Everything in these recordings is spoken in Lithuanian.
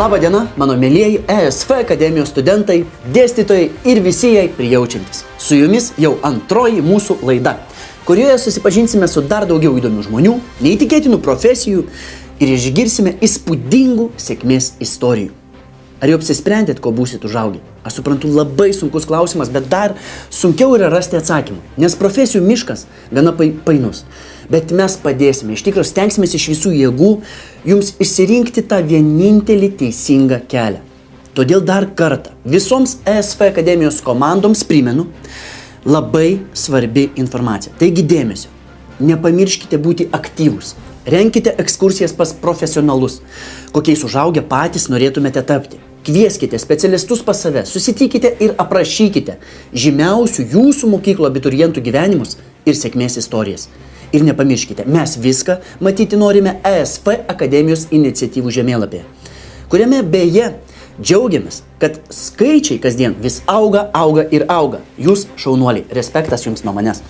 Labą dieną, mano mėlieji ESF akademijos studentai, dėstytojai ir visi jai prijaučiantis. Su jumis jau antroji mūsų laida, kurioje susipažinsime su dar daugiau įdomių žmonių, neįtikėtinų profesijų ir išgirsime įspūdingų sėkmės istorijų. Ar jau apsisprendėt, ko būsit užaugę? Aš suprantu, labai sunkus klausimas, bet dar sunkiau yra rasti atsakymą, nes profesijų miškas gana painus. Bet mes padėsime, iš tikrųjų stengsimės iš visų jėgų jums išsirinkti tą vienintelį teisingą kelią. Todėl dar kartą visoms ESF akademijos komandoms primenu labai svarbi informacija. Taigi dėmesio, nepamirškite būti aktyvūs, renkite ekskursijas pas profesionalus, kokiais užaugę patys norėtumėte tapti. Kvieskite specialistus pas save, susitikite ir aprašykite žymiausių jūsų mokyklo abiturientų gyvenimus ir sėkmės istorijas. Ir nepamirškite, mes viską matyti norime ESF akademijos iniciatyvų žemėlapyje, kuriame beje džiaugiamės, kad skaičiai kasdien vis auga ir auga. Jūs šaunuoliai, respektas jums nuo manęs.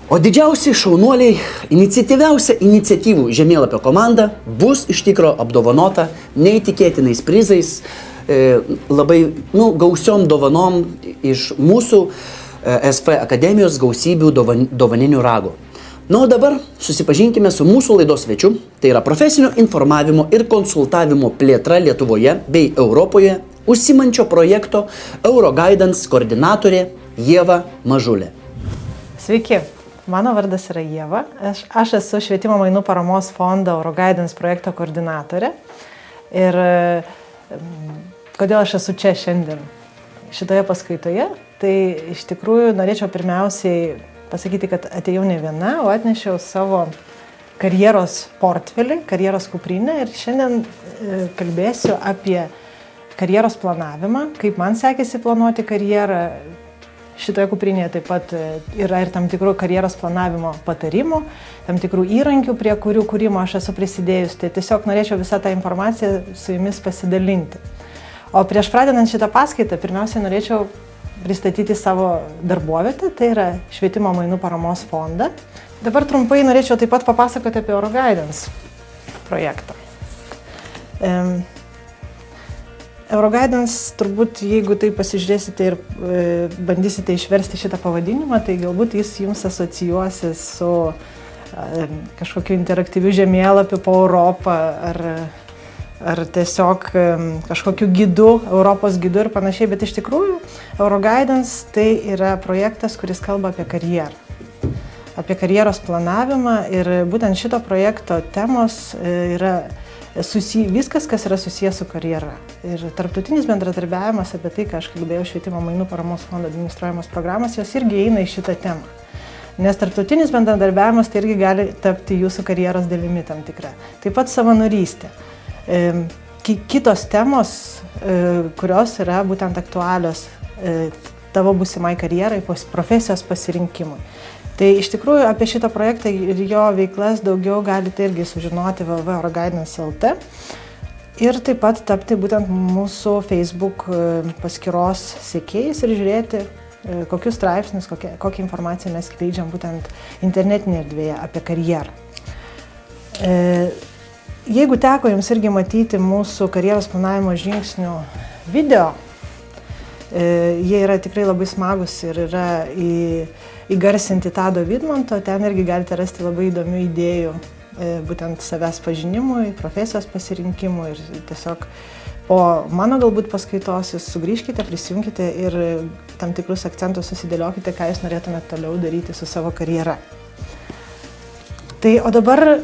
O didžiausi šaunuoliai, iniciatyviausia iniciatyvų žemėlapio komanda bus iš tikro apdovanota neįtikėtinais prizais, labai gausiom dovanom iš mūsų ESF akademijos gausybių dovaninių ragų. Na, o dabar susipažinkime su mūsų laidos svečiu, tai yra profesinio informavimo ir konsultavimo plėtra Lietuvoje bei Europoje užsiimančio projekto Euroguidance koordinatorė Ieva Mažulė. Sveiki, mano vardas yra Ieva, aš esu Švietimo mainų paramos fondo Euroguidance projekto koordinatorė. Ir kodėl aš esu čia šiandien šitoje paskaitoje, tai iš tikrųjų norėčiau pirmiausiai pasakyti, kad atėjau ne viena, o atnešiau savo karjeros portfelį, karjeros kuprinę ir šiandien kalbėsiu apie karjeros planavimą, kaip man sekėsi planuoti karjerą. Šitoje kuprinėje taip pat yra ir tam tikrų karjeros planavimo patarimų, tam tikrų įrankių, prie kurių kūrimo aš esu prisidėjus. Tai tiesiog norėčiau visą tą informaciją su jumis pasidalinti. O prieš pradedant šitą paskaitą, pirmiausia, norėčiau pristatyti savo darbovietę, tai yra Švietimo mainų paramos fondą. Dabar trumpai norėčiau taip pat papasakoti apie Euroguidance projektą. Euroguidance, turbūt, jeigu tai pasižiūrėsite ir bandysite išversti šitą pavadinimą, tai galbūt jis jums asocijuosis su kažkokiu interaktyviu žemėlapiu po Europą ar tiesiog kažkokiu gidu, Europos gidu ir panašiai, bet iš tikrųjų Euroguidance tai yra projektas, kuris kalba apie karjerą, apie karjeros planavimą ir būtent šito projekto temos yra viskas, kas yra susijęs su karjera. Ir tarptautinis bendradarbiavimas apie tai, ką aš kalbėjau Švietimo mainų paramos fondo administruojamos programos, jos irgi eina į šitą temą. Nes tarptautinis bendradarbiavimas tai irgi gali tapti jūsų karjeros dalimi tam tikra. Taip pat savanorystė. Kitos temos, kurios yra būtent aktualios tavo būsimai karjerai, profesijos pasirinkimui. Tai iš tikrųjų apie šitą projektą ir jo veiklas daugiau galite irgi sužinoti www.euroguidance.lt ir taip pat tapti būtent mūsų Facebook paskyros sekėjais ir žiūrėti, kokius straipsnius, kokią informaciją mes skleidžiam būtent internetinėje erdvėje apie karjerą. Jeigu teko jums irgi matyti mūsų karjeros planavimo žingsnių video, jie yra tikrai labai smagus ir yra įgarsinti Tado Vidmanto, ten irgi galite rasti labai įdomių idėjų būtent savęs pažinimui, profesijos pasirinkimui ir tiesiog po mano galbūt paskaitos jūs sugrįžkite, prisijunkite ir tam tikrus akcentus susidėliokite, ką jūs norėtumėte toliau daryti su savo karjera. Tai o dabar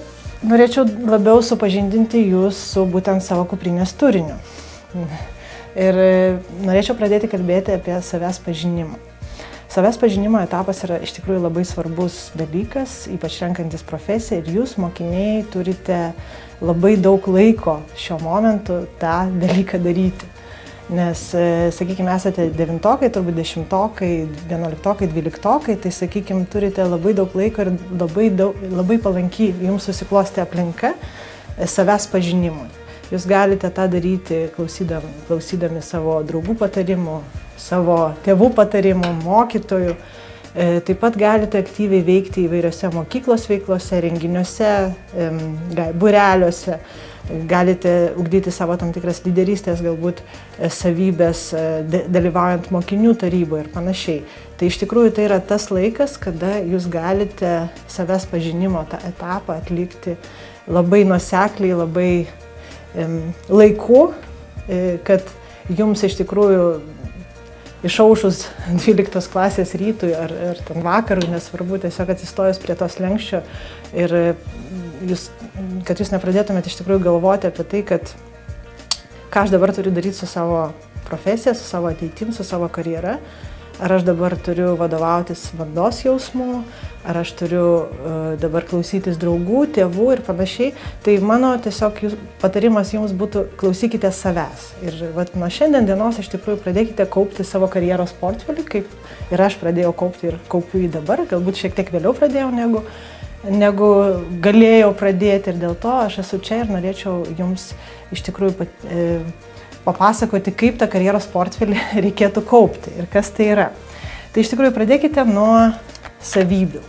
norėčiau labiau supažindinti jūs su būtent savo kuprinės turiniu. Ir norėčiau pradėti kalbėti apie savęs pažinimą. Savęs pažinimo etapas yra iš tikrųjų labai svarbus dalykas, ypač renkantis profesiją ir jūs, mokiniai, turite labai daug laiko šiuo momentu tą dalyką daryti. Nes, sakykime, esate 9-okai, turbūt 10-okai, 11-okai, 12-okai, tai, sakykime, turite labai daug laiko ir labai palankiai jums susiklosti aplinka savęs pažinimui. Jūs galite tą daryti klausydami savo draugų patarimų, savo tėvų patarimų, mokytojų. Taip pat galite aktyviai veikti įvairiose mokyklos veiklose, renginiuose, būreliuose. galite ugdyti savo tam tikras lyderystės, galbūt savybės, dalyvaujant mokinių taryboje ir panašiai. Tai iš tikrųjų tai yra tas laikas, kada jūs galite savęs pažinimo tą etapą atlikti labai nuosekliai, labai laiku, kad jums iš tikrųjų išaušus 12 klasės rytui ar ten vakarui, nesvarbu, tiesiog atsistojus prie tos lenkščio ir kad jūs nepradėtumėte iš tikrųjų galvoti apie tai, kad ką aš dabar turiu daryti su savo profesija, su savo ateitim, su savo karjera, ar aš dabar turiu vadovautis bandos jausmu, ar aš turiu dabar klausytis draugų, tėvų ir panašiai. Tai mano tiesiog patarimas jums būtų klausykite savęs. Ir nuo šiandien dienos iš tikrųjų pradėkite kaupti savo karjeros portfelį, kaip ir aš pradėjau kaupti ir kaupiu jį dabar, galbūt šiek tiek vėliau pradėjau negu galėjau pradėti ir dėl to aš esu čia ir norėčiau jums iš tikrųjų papasakoti, kaip tą karjeros portfelį reikėtų kaupti ir kas tai yra. Tai iš tikrųjų pradėkite nuo savybių.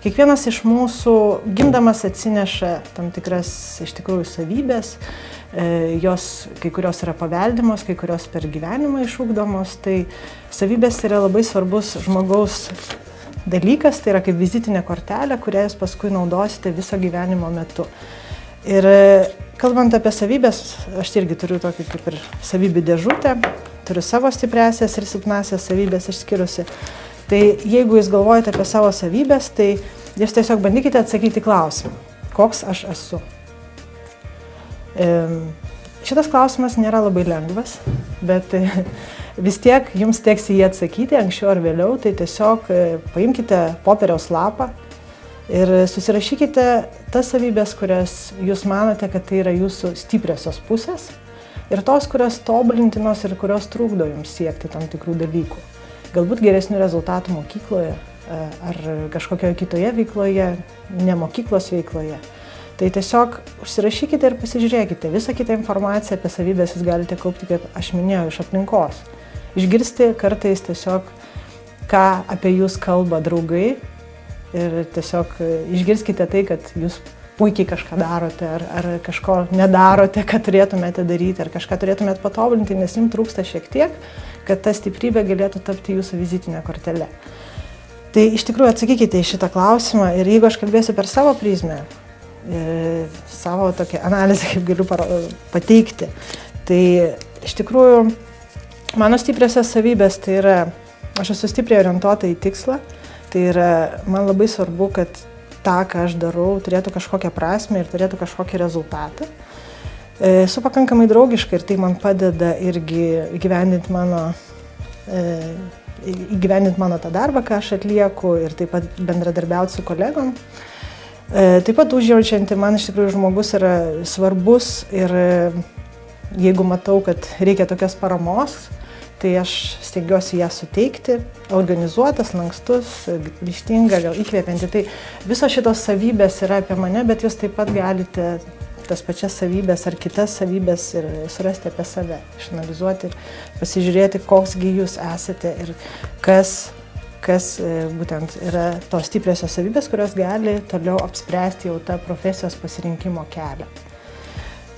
Kiekvienas iš mūsų gimdamas atsineša tam tikras iš tikrųjų savybės, jos kai kurios yra paveldimos, kai kurios per gyvenimą išugdomos, tai savybės yra labai svarbus žmogaus dalykas, tai yra kaip vizitinė kortelė, kurią jūs paskui naudosite viso gyvenimo metu. Ir kalbant apie savybės, aš irgi turiu tokį kaip ir savybių dėžutę, turiu savo stipriasias ir silpnasias savybės išskyrusi. Tai jeigu jūs galvojate apie savo savybės, tai jūs tiesiog bandykite atsakyti klausimą, koks aš esu. Šitas klausimas nėra labai lengvas, bet vis tiek jums teks į jį atsakyti anksčiau ar vėliau, tai tiesiog paimkite popieriaus lapą ir susirašykite tas savybės, kurias jūs manote, kad tai yra jūsų stipriosios pusės ir tos, kurios tobulintinos ir kurios trukdo jums siekti tam tikrų dalykų. Galbūt geresnių rezultatų mokykloje ar kažkokioje kitoje veikloje, ne mokyklos veikloje. Tai tiesiog užsirašykite ir pasižiūrėkite. Visą kitą informaciją apie savybės jūs galite kaupti, kaip aš minėjau, iš aplinkos. Išgirsti kartais tiesiog, ką apie jūs kalba draugai ir tiesiog išgirskite tai, kad jūs puikiai kažką darote ar kažko nedarote, ką turėtumėte daryti, ar kažką turėtumėte patobulinti, nes jums trūksta šiek tiek, kad ta stiprybė galėtų tapti jūsų vizitinė kortelė. Tai iš tikrųjų atsakykite į šitą klausimą ir jeigu aš kalbėsiu per savo prizmę, savo tokią analizę, kaip galiu pateikti, tai iš tikrųjų mano stipriosios savybės tai yra, aš esu stipriai orientuota į tikslą, tai yra man labai svarbu, kad tą, ką aš darau, turėtų kažkokią prasmę ir turėtų kažkokį rezultatą. Esu pakankamai draugiška ir tai man padeda irgi įgyvendinti mano tą darbą, ką aš atlieku ir taip pat bendradarbiauti su kolegom. Taip pat užjaučianti man iš tikrųjų žmogus yra svarbus ir jeigu matau, kad reikia tokios paramos, tai aš stengiuosi ją suteikti, organizuotas, lankstus, ryžtinga, gal įkvėpianti. Tai visos šitos savybės yra apie mane, bet jūs taip pat galite tas pačias savybės ar kitas savybės ir surasti apie save, išanalizuoti ir pasižiūrėti, koksgi jūs esate ir kas būtent yra tos stipriosios savybės, kurios gali toliau apspręsti jau tą profesijos pasirinkimo kelią.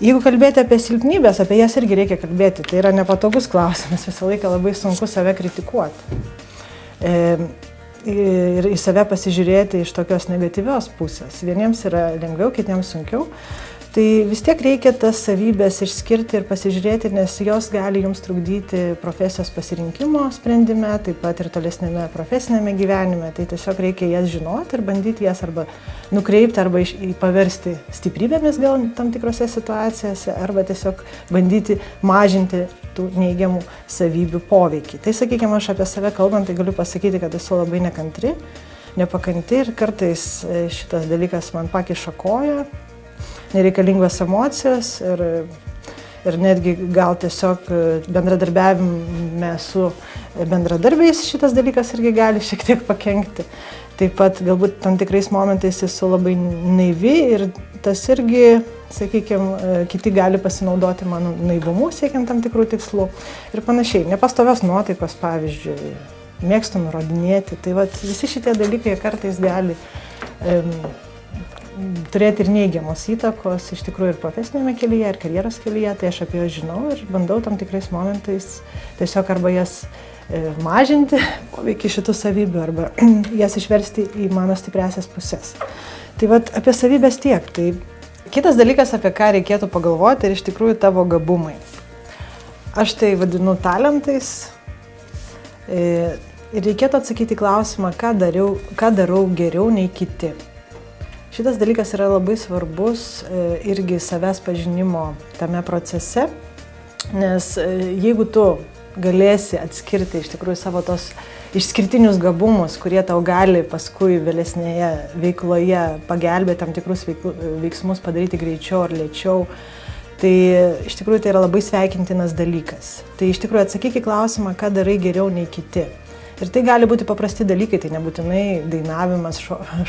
Jeigu kalbėti apie silpnybės, apie jas irgi reikia kalbėti. Tai yra nepatogus klausimas, visą laiką labai sunku save kritikuoti. Ir į save pasižiūrėti iš tokios negatyvios pusės. Vieniems yra lengviau, kitiems sunkiau. Tai vis tiek reikia tas savybės išskirti ir pasižiūrėti, nes jos gali jums trukdyti profesijos pasirinkimo sprendime, taip pat ir tolesnėme profesinėme gyvenime. Tai tiesiog reikia jas žinoti ir bandyti jas arba nukreipti, arba paversti stiprybėmis gal tam tikrose situacijose, arba tiesiog bandyti mažinti tų neigiamų savybių poveikį. Tai sakykime, aš apie save kalbant, tai galiu pasakyti, kad esu labai nekantri, nepakanti ir kartais šitas dalykas man pakiša koją. Nereikalingos emocijos ir netgi gal tiesiog bendradarbiavime su bendradarbiais šitas dalykas irgi gali šiek tiek pakenkti. Taip pat galbūt tam tikrais momentais esu labai naivi ir tas irgi, sakykime, kiti gali pasinaudoti mano naivumu siekiant tam tikrų tikslų ir panašiai. Nepastovios nuotaikos, pavyzdžiui, mėgstu nurodinėti. Tai visi šitie dalykai kartais gali turėti ir neigiamos įtakos, iš tikrųjų ir profesinėme kelyje, ir karjeros kelyje, tai aš apie jas žinau ir bandau tam tikrais momentais tiesiog arba jas mažinti poveikį šitų savybių, arba jas išversti į mano stipriasias pusės. Tai vat apie savybės tiek. Tai kitas dalykas, apie ką reikėtų pagalvoti, ir iš tikrųjų tavo gabumai. Aš tai vadinu talentais. Ir reikėtų atsakyti klausimą, ką darau geriau nei kiti. Šitas dalykas yra labai svarbus irgi savęs pažinimo tame procese, nes jeigu tu galėsi atskirti iš tikrųjų savo tos išskirtinius gabumus, kurie tau gali paskui vėlesnėje veikloje pagelbėti tam tikrus veiksmus padaryti greičiau ar lėčiau, tai iš tikrųjų tai yra labai sveikintinas dalykas. Tai iš tikrųjų atsakyk į klausimą, ką darai geriau nei kiti. Ir tai gali būti paprasti dalykai, tai nebūtinai dainavimas,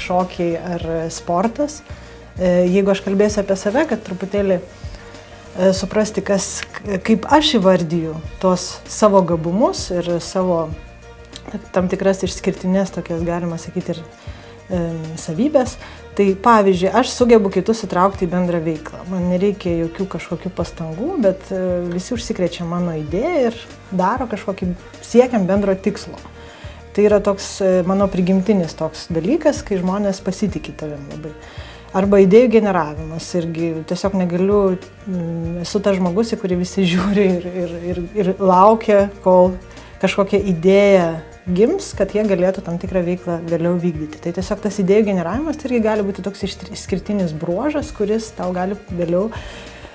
šokiai ar sportas. Jeigu aš kalbėsiu apie save, kad truputėlį suprasti, kaip aš įvardyju tos savo gabumus ir savo tam tikras išskirtinės, tokias galima sakyti, ir savybės. Tai pavyzdžiui, aš sugebu kitus įtraukti į bendrą veiklą. Man nereikia jokių kažkokių pastangų, bet visi užsikrečia mano idėją ir daro kažkokį siekiam bendro tikslo. Tai yra toks mano prigimtinis toks dalykas, kai žmonės pasitikė tavim labai. Arba idėjų generavimas, irgi tiesiog negaliu, esu tas žmogus, į kurį visi žiūri ir laukia, kol kažkokia idėja gims, kad jie galėtų tam tikrą veiklą vėliau vykdyti. Tai tiesiog tas idėjų generavimas tai irgi gali būti toks išskirtinis bruožas, kuris tau gali vėliau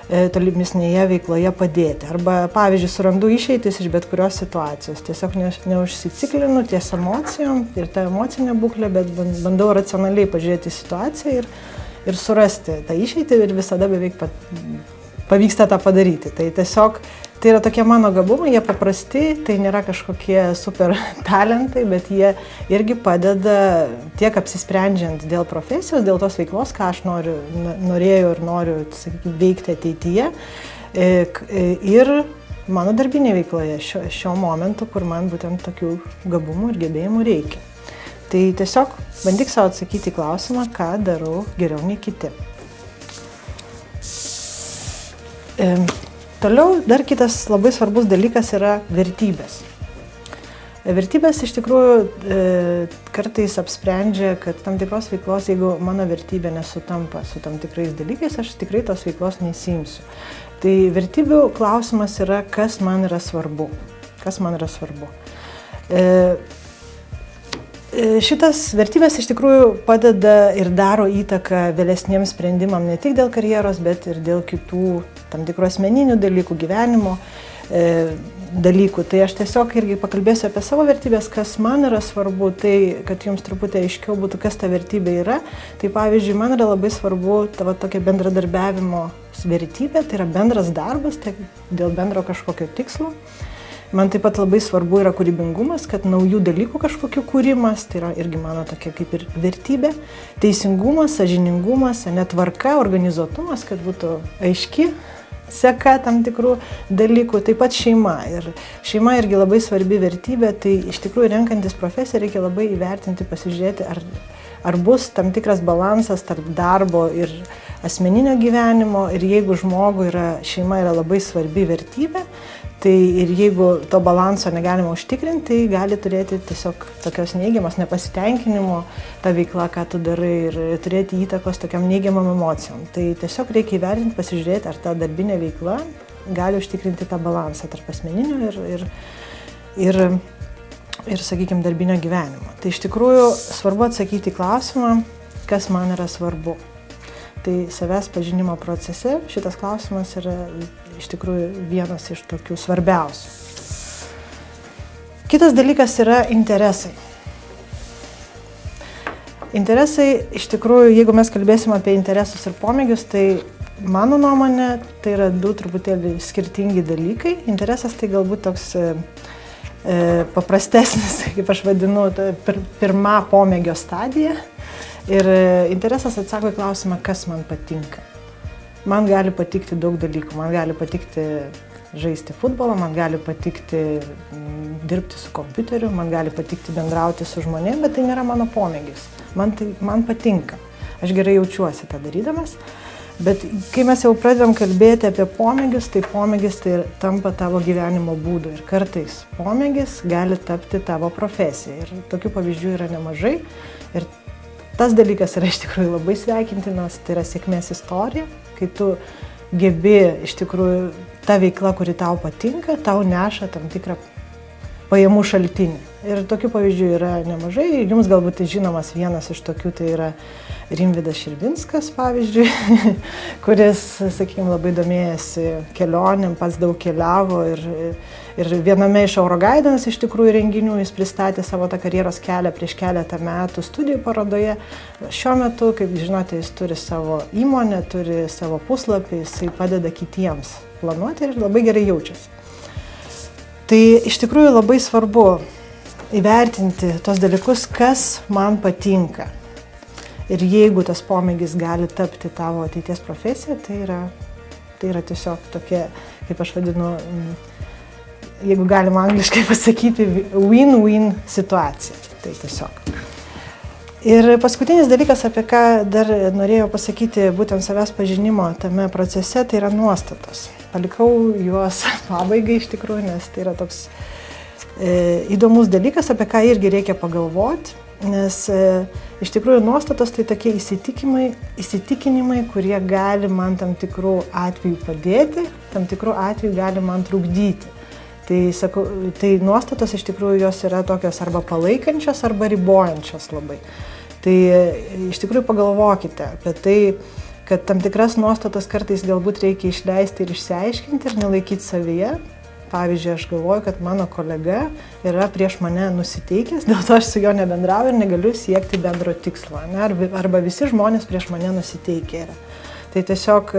tolimesnėje veikloje padėti. Arba, pavyzdžiui, surandu išeitis iš bet kurios situacijos. Tiesiog neužsiciklinu ties emocijom ir tą emocinę būklę, bet bandau racionaliai pažiūrėti į situaciją ir surasti tą išeitį ir visada beveik pavyksta tą padaryti. Tai tiesiog tai yra tokie mano gabumai, jie paprasti, tai nėra kažkokie super talentai, bet jie irgi padeda tiek apsisprendžiant dėl profesijos, dėl tos veiklos, ką aš norėjau ir noriu, sakykime, veikti ateityje. Ir mano darbinė veikloje šio momentu, kur man būtent tokių gabumų ir gebėjimų reikia. Tai tiesiog bandyk savo atsakyti į klausimą, ką darau geriau nei kiti. Toliau dar kitas labai svarbus dalykas yra vertybės. Vertybės iš tikrųjų kartais apsprendžia, kad tam tikros veiklos, jeigu mano vertybė nesutampa su tam tikrais dalykais, aš tikrai tos veiklos nesiimsiu. Tai vertybių klausimas yra, kas man yra svarbu. Kas man yra svarbu. Šitas vertybės iš tikrųjų padeda ir daro įtaką vėlesniems sprendimam ne tik dėl karjeros, bet ir dėl kitų tam tikrų asmeninių dalykų, gyvenimo dalykų. Tai aš tiesiog irgi pakalbėsiu apie savo vertybės, kas man yra svarbu, tai kad jums truputį aiškiau būtų, kas ta vertybė yra. Tai pavyzdžiui, man yra labai svarbu tavo tokia bendradarbiavimo vertybė, tai yra bendras darbas, tai dėl bendro kažkokio tikslo. Man taip pat labai svarbu yra kūrybingumas, kad naujų dalykų kažkokių kūrimas, tai yra irgi mano tokia kaip ir vertybė. Teisingumas, sąžiningumas, netvarka, organizuotumas, kad būtų aiški seka tam tikrų dalykų. Taip pat šeima. Ir šeima irgi labai svarbi vertybė, tai iš tikrųjų renkantis profesiją reikia labai įvertinti, pasižiūrėti, ar bus tam tikras balansas tarp darbo ir asmeninio gyvenimo. Ir jeigu žmogui šeima yra labai svarbi vertybė, tai ir jeigu to balanso negalima užtikrinti, tai gali turėti tiesiog tokios neigiamos nepasitenkinimo tą veiklą, ką tu darai, ir turėti įtakos tokiam neigiamam emocijom. Tai tiesiog reikia įvertinti, pasižiūrėti, ar ta darbinė veikla gali užtikrinti tą balansą tarp asmeninio ir sakykime, darbinio gyvenimo. Tai iš tikrųjų svarbu atsakyti į klausimą, kas man yra svarbu. Tai savęs pažinimo procese šitas klausimas yra iš tikrųjų vienas iš tokių svarbiausių. Kitas dalykas yra interesai. Interesai, iš tikrųjų, jeigu mes kalbėsim apie interesus ir pomėgius, tai mano nuomonė, tai yra du truputėlį skirtingi dalykai. Interesas tai galbūt toks paprastesnis, kaip aš vadinu, pirma pomėgio stadija. Ir interesas atsako į klausimą, kas man patinka. Man gali patikti daug dalykų. Man gali patikti žaisti futbolą, man gali patikti dirbti su kompiuteriu, man gali patikti bendrauti su žmonėmis, bet tai nėra mano pomėgis. Man patinka. Aš gerai jaučiuosi tą darydamas. Bet kai mes jau pradedam kalbėti apie pomėgius tai tampa tavo gyvenimo būdu. Ir kartais pomėgis gali tapti tavo profesija. Ir tokių pavyzdžių yra nemažai. Ir tas dalykas yra iš tikrųjų labai sveikintinas, tai yra sėkmės istorija, kai tu gebi iš tikrųjų ta veikla, kuri tau patinka, tau neša tam tikrą pajamų šaltinį. Ir tokių pavyzdžių yra nemažai. Jums galbūt žinomas vienas iš tokių, tai yra Rimvydas Širvinskas, pavyzdžiui, kuris, sakykime, labai domėjasi kelionėm, pats daug keliavo ir viename iš Euroguidance iš tikrųjų renginių jis pristatė savo tą karjeros kelią prieš keletą metų studijų parodoje. Šiuo metu, kaip žinote, jis turi savo įmonę, turi savo puslapį, jisai padeda kitiems planuoti ir labai gerai jaučiasi. Tai iš tikrųjų labai svarbu įvertinti tos dalykus, kas man patinka. Ir jeigu tas pomėgis gali tapti tavo ateities profesija, tai yra tiesiog tokia, kaip aš vadinu, jeigu galima angliškai pasakyti, win-win situacija. Tai tiesiog. Ir paskutinis dalykas, apie ką dar norėjau pasakyti būtent savęs pažinimo tame procese, tai yra nuostatos. Palikau juos pabaigai iš tikrųjų, nes tai yra toks įdomus dalykas, apie ką irgi reikia pagalvoti. Nes iš tikrųjų nuostatos tai tokie įsitikinimai, kurie gali man tam tikrų atvejų padėti, tam tikrų atvejų gali man trukdyti. Tai nuostatos iš tikrųjų jos yra tokios arba palaikančios, arba ribojančios labai. Tai iš tikrųjų pagalvokite apie tai, kad tam tikras nuostatas kartais galbūt reikia išleisti ir išsiaiškinti ir nelaikyti savyje. Pavyzdžiui, aš galvoju, kad mano kolega yra prieš mane nusiteikęs, dėl to aš su juo nebendrauju ir negaliu siekti bendro tikslo. Arba visi žmonės prieš mane nusiteikę yra. Tai tiesiog,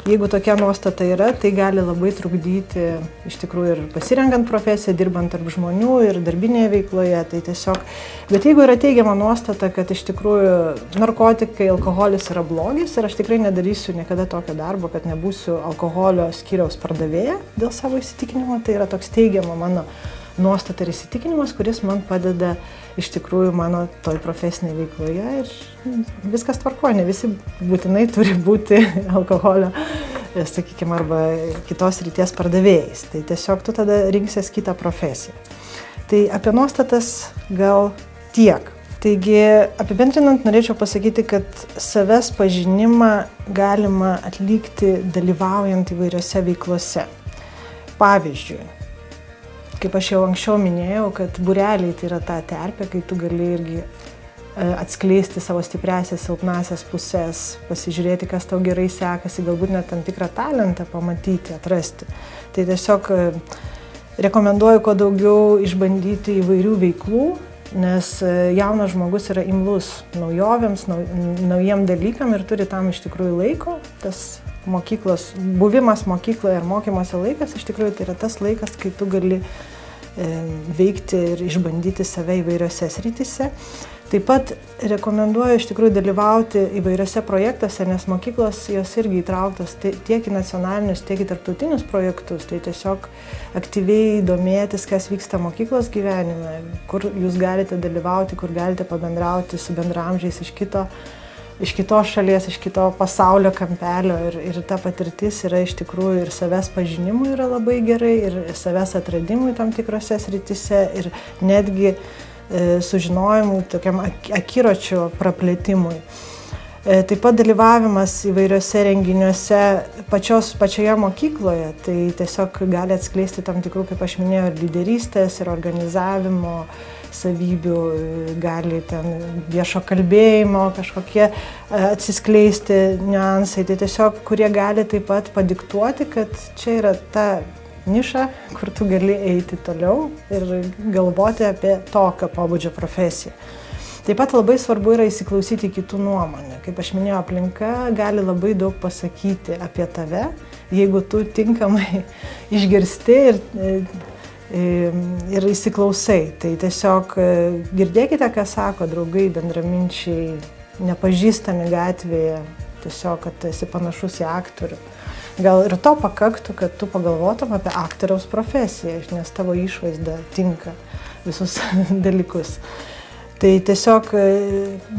jeigu tokia nuostata yra, tai gali labai trukdyti iš tikrųjų ir pasirenkant profesiją, dirbant tarp žmonių ir darbinėje veikloje. Tai tiesiog, bet jeigu yra teigiama nuostata, kad iš tikrųjų narkotikai, alkoholis yra blogis ir aš tikrai nedarysiu niekada tokio darbo, kad nebūsiu alkoholio skyriaus pardavėja dėl savo įsitikinimo, tai yra toks teigiama mano nuostata ir įsitikinimas, kuris man padeda iš tikrųjų mano toj profesinėje veikloje ir viskas tvarkoja, ne visi būtinai turi būti alkoholio, sakykime, arba kitos srities pardavėjais. Tai tiesiog tu tada rinksies kitą profesiją. Tai apie nuostatas gal tiek. Taigi, apibendrinant, norėčiau pasakyti, kad savęs pažinimą galima atlikti dalyvaujant įvairiose veiklose. Pavyzdžiui, kaip aš jau anksčiau minėjau, kad būreliai tai yra ta terpė, kai tu gali irgi atskleisti savo stipriasias, silpnasias pusės, pasižiūrėti, kas tau gerai sekasi, galbūt net tam tikrą talentą pamatyti, atrasti. Tai tiesiog rekomenduoju kuo daugiau išbandyti įvairių veiklų, nes jaunas žmogus yra imlus naujovėms, naujiem dalykam ir turi tam iš tikrųjų laiko. Tas buvimas mokykloje ir mokymosi laikas iš tikrųjų tai yra tas laikas, kai tu gali veikti ir išbandyti save įvairiose srityse. Taip pat rekomenduoju iš tikrųjų dalyvauti įvairiose projektuose, nes mokyklos jos irgi įtrauktos tiek į nacionalinius, tiek į tarptautinius projektus. Tai tiesiog aktyviai domėtis, kas vyksta mokyklos gyvenime, kur jūs galite dalyvauti, kur galite pabendrauti su bendraamžiais iš kitos šalies, iš kito pasaulio kampelio ir ta patirtis yra iš tikrųjų ir savęs pažinimui yra labai gerai, ir savęs atradimui tam tikrose srityse, ir netgi sužinojimui, tokiam akiračio praplėtimui. Taip pat dalyvavimas įvairiuose renginiuose pačioje mokykloje, tai tiesiog gali atskleisti tam tikrų, kaip aš minėjau, ir lyderystės, ir organizavimo savybių, gali ten viešo kalbėjimo kažkokie atsiskleisti niuansai, tai tiesiog, kurie gali taip pat padiktuoti, kad čia yra ta niša, kur tu gali eiti toliau ir galvoti apie tokio pobūdžio profesiją. Taip pat labai svarbu yra įsiklausyti kitų nuomonę. Kaip aš minėjau, aplinka gali labai daug pasakyti apie tave, jeigu tu tinkamai išgirsti ir įsiklausai. Tai tiesiog girdėkite, ką sako draugai, bendraminčiai, nepažįstami gatvėje, tiesiog, kad esi panašus į aktorių. Gal ir to pakaktų, kad tu pagalvotum apie aktoriaus profesiją, nes tavo išvaizda tinka visus dalykus. Tai tiesiog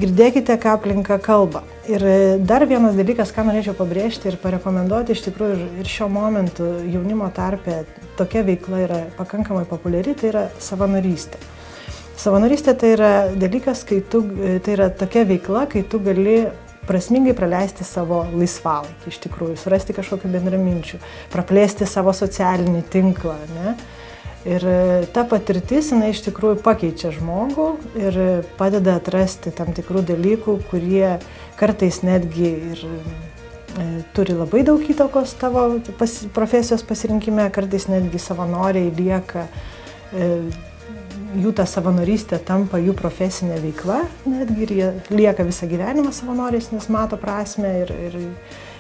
girdėkite, ką aplinka kalba. Ir dar vienas dalykas, ką norėčiau pabrėžti ir parekomenduoti, iš tikrųjų ir šiuo momentu jaunimo tarpe tokia veikla yra pakankamai populiari, tai yra savanorystė. Savanorystė tai yra dalykas, tai yra tokia veikla, kai tu gali prasmingai praleisti savo laisvalaikį, iš tikrųjų, surasti kažkokių bendraminčių, praplėsti savo socialinį tinklą, ne? Ir ta patirtis, jinai iš tikrųjų pakeičia žmogų ir padeda atrasti tam tikrų dalykų, kurie kartais netgi ir turi labai daug įtakos tavo profesijos pasirinkime, kartais netgi savanoriai lieka, jų ta savanorystė tampa jų profesinė veikla, netgi ir jie lieka visą gyvenimą savanoriais, nes mato prasmę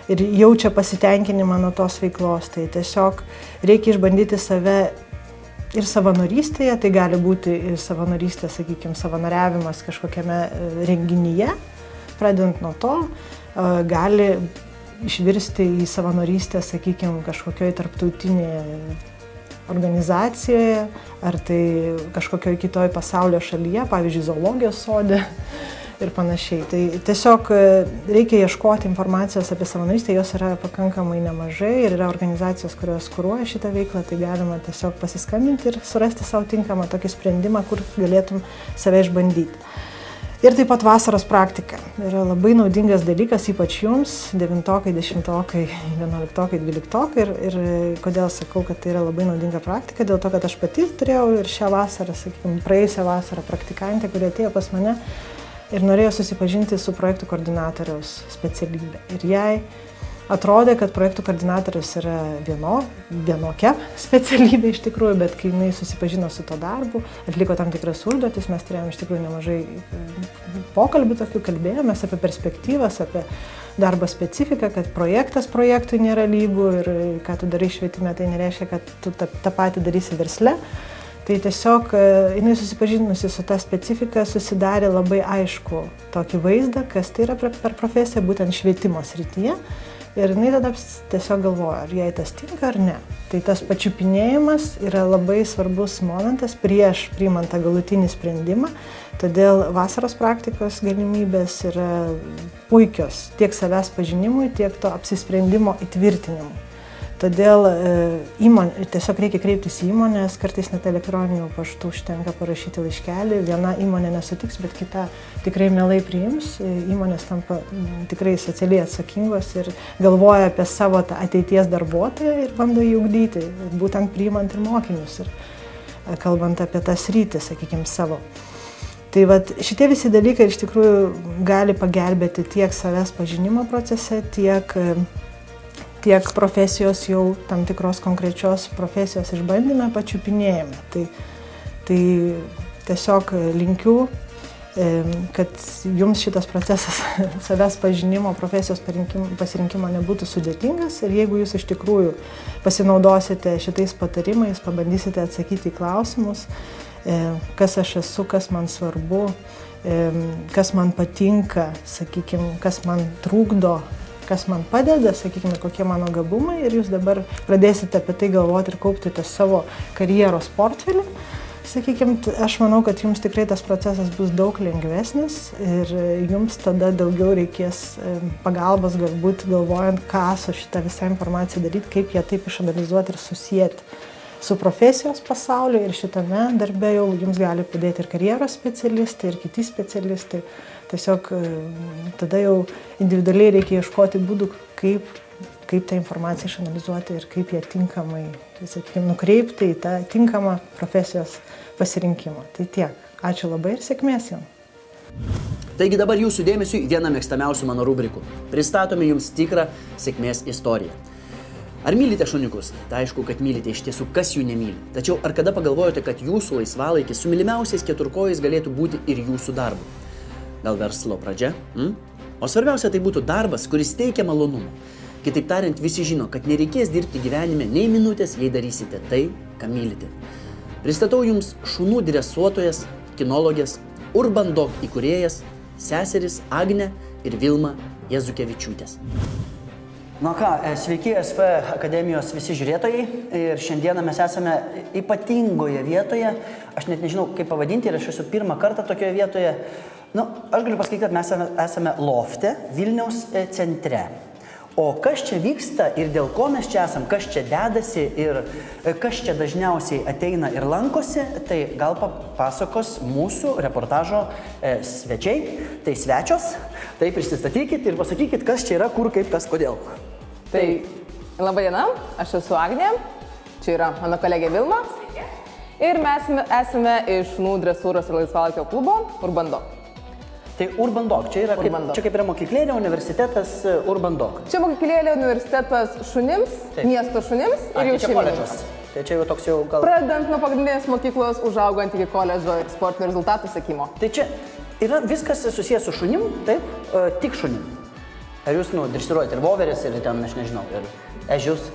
ir jaučia pasitenkinimą nuo tos veiklos. Tai tiesiog reikia išbandyti save ir savanorystėje, tai gali būti ir savanorystė, sakykime, savanoriavimas kažkokiame renginyje, pradedant nuo to, gali išvirsti į savanorystę, sakykime, kažkokioje tarptautinėje organizacijoje, ar tai kažkokioje kitoje pasaulio šalyje, pavyzdžiui, zoologijos sode ir panašiai. Tai tiesiog reikia ieškoti informacijos apie savanorystę, jos yra pakankamai nemažai ir yra organizacijos, kurios kuruoja šitą veiklą, tai galima tiesiog pasiskambinti ir surasti savo tinkamą tokį sprendimą, kur galėtum save išbandyti. Ir taip pat vasaros praktika yra labai naudingas dalykas, ypač jums, 9-okai, 10-okai, 11-okai, 12-okai. Ir kodėl sakau, kad tai yra labai naudinga praktika, dėl to, kad aš pati turėjau ir šią vasarą, sakykime, praėjusią vasarą praktikantę, kuri atėjo pas mane ir norėjo susipažinti su projektų koordinatoriaus specialybė. Ir jai atrodė, kad projektų koordinatorius yra vienokia specialybė iš tikrųjų, bet kai jinai susipažino su to darbu, atliko tam tikras užduotis, mes turėjome iš tikrųjų nemažai pokalbių tokių, kalbėjomės apie perspektyvas, apie darbo specifiką, kad projektas projektui nėra lygų ir ką tu darai švietime, tai nereiškia, kad tu tą patį darysi versle. Tai tiesiog jinai susipažinusi su tą specifiką susidarė labai aišku tokį vaizdą, kas tai yra per profesiją, būtent švietimo srityje. Ir jinai tada tiesiog galvoja, ar jai tas tinka ar ne. Tai tas pačiupinėjimas yra labai svarbus momentas prieš priimant tą galutinį sprendimą. Todėl vasaros praktikos galimybės yra puikios tiek savęs pažinimui, tiek to apsisprendimo įtvirtinimui. Todėl tiesiog reikia kreiptis į įmonės, kartais net elektroniniu paštu užtenka parašyti laiškelį. Viena įmonė nesutiks, bet kita tikrai mielai priims. Įmonės tampa tikrai socialiai atsakingos ir galvoja apie savo tą ateities darbuotoją ir bando jį ugdyti, būtent priimant ir mokinius ir kalbant apie tą sritį, sakykime, savo. Tai vat, šitie visi dalykai iš tikrųjų gali pagelbėti tiek savęs pažinimo procese, tiek profesijos jau tam tikros konkrečios profesijos išbandyme, pačiupinėjame. Tai tiesiog linkiu, kad jums šitas procesas savęs pažinimo, profesijos pasirinkimo nebūtų sudėtingas ir jeigu jūs iš tikrųjų pasinaudosite šitais patarimais, pabandysite atsakyti į klausimus, kas aš esu, kas man svarbu, kas man patinka, sakykime, kas man trukdo, kas man padeda, sakykime, kokie mano gabumai ir jūs dabar pradėsite apie tai galvoti ir kaupti tą savo karjeros portfelį. Sakykime, aš manau, kad jums tikrai tas procesas bus daug lengvesnis ir jums tada daugiau reikės pagalbos, galbūt galvojant, ką su šitą visą informaciją daryti, kaip ją taip išanalizuoti ir susijęti su profesijos pasauliu ir šitame darbe jau jums gali padėti ir karjeros specialistai, ir kiti specialistai. Tiesiog tada jau individualiai reikia ieškoti būdų, kaip tą informaciją išanalizuoti ir kaip ją tinkamai, sakykime, nukreipti į tą tinkamą profesijos pasirinkimą. Tai tiek. Ačiū labai ir sėkmės jums. Taigi dabar jūsų dėmesiui viena mėgstamiausių mano rubrikų. Pristatome jums tikrą sėkmės istoriją. Ar mylite šuniukus? Tai aišku, kad mylite iš tiesų, kas jų nemyli. Tačiau ar kada pagalvojote, kad jūsų laisvalaikis su mylimiausiais keturkojais galėtų būti ir jūsų darbu? Gal verslo pradžia? O svarbiausia, tai būtų darbas, kuris teikia malonumą. Kitaip tariant, visi žino, kad nereikės dirbti gyvenime nei minutės, jei darysite tai, ką mylite. Pristatau jums šunų dresuotojas, kinologės, Urban Dog įkūrėjas, seseris Agnė ir Vilma Jezukevičiūtės. Na ką, sveiki SV akademijos visi žiūrėtojai ir šiandieną mes esame ypatingoje vietoje, aš net nežinau kaip pavadinti ir aš esu pirmą kartą tokioje vietoje. Nu, aš galiu pasakyti, kad mes esame lofte Vilniaus centre. O kas čia vyksta ir dėl ko mes čia esam, kas čia dedasi ir kas čia dažniausiai ateina ir lankosi, tai gal papasakos mūsų reportažo svečiai, tai svečios. Tai prisistatykit ir pasakykit, kas čia yra, kur, kaip, kas, kodėl. Tai labai diena, aš esu Agnė, čia yra mano kolegė Vilma. Ir mes esame iš šunų dresūros ir laisvalaikio klubo Urban Dog. Tai Urban Dog, čia kaip yra mokyklėlė, universitetas Urban Dog. Čia mokyklėlė, universitetas šunims, Taip. Miesto šunims ir jų šeimininkams. Tai čia jau toks jau gal... Pradedant nuo pagrindinės mokyklos, užaugant iki koledžo ir sportinių rezultatų sekimo. Tai čia yra viskas susijęs su šunim, taip? Tik šunim. Ar jūs, dresiruojate ir voveris, ir ten, aš nežinau, ir ežius?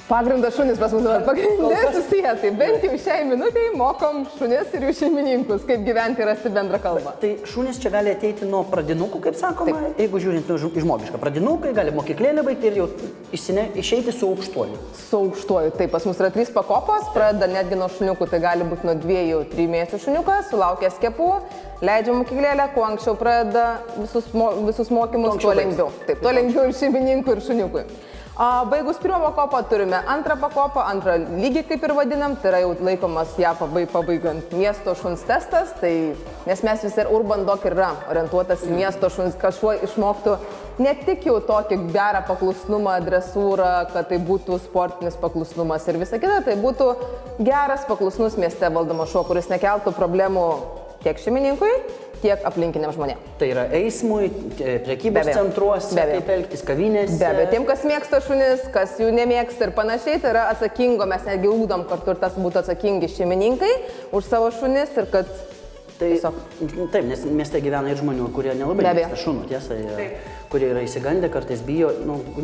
Pagrindas šunis pas mus pagrindė susiję, tai bent jau šiai minutėj mokom šunis ir jų šeimininkus, kaip gyventi ir rasti bendrą kalbą. Tai šunis čia gali ateiti nuo pradinukų, kaip sakoma, taip. Jeigu žiūrint į žmogišką. Pradinukai gali mokyklėlę baigti ir jau išeiti su aukštuoju. Su aukštuoju, taip, pas mus yra 3 pakopos, pradeda netgi nuo šuniukų, tai gali būti nuo 2-3 mėnesių šuniukas, sulaukęs skiepų, leidžia mokyklėlę, kuo anksčiau pradeda visus mokymus, tuo lengviau. Taip, tuo lengviau ir šeimininkui, ir šuniukui. Baigus pirmą pakopą turime antrą pakopą, antrą lygį kaip ir vadinam, tai yra jau laikomas ją pabaigant miesto šuns testas, tai, nes mes vis ir Urban Dog yra orientuotas į miesto šuns, kad šuo išmoktų ne tik jau tokį gerą paklusnumą, dresūrą, kad tai būtų sportinis paklusnumas ir visa kita, tai būtų geras paklusnus mieste valdomas šuo, kuris nekeltų problemų tiek šeimininkui, tiek aplinkiniam žmonėm. Tai yra eismui, prekybos centruose, kaip elgtis, kavinėse. Be abejo, tiem, kas mėgsta šunis, kas jų nemėgsta ir panašiai, tai yra atsakingo, mes netgi ugdom kartu ir tas būtų atsakingi šeimininkai už savo šunis ir kad tiesiog... Taip, nes mieste gyvena ir žmonių, kurie nelabai mėgsta šunų, tiesa, kurie yra įsigandę, kartais bijo,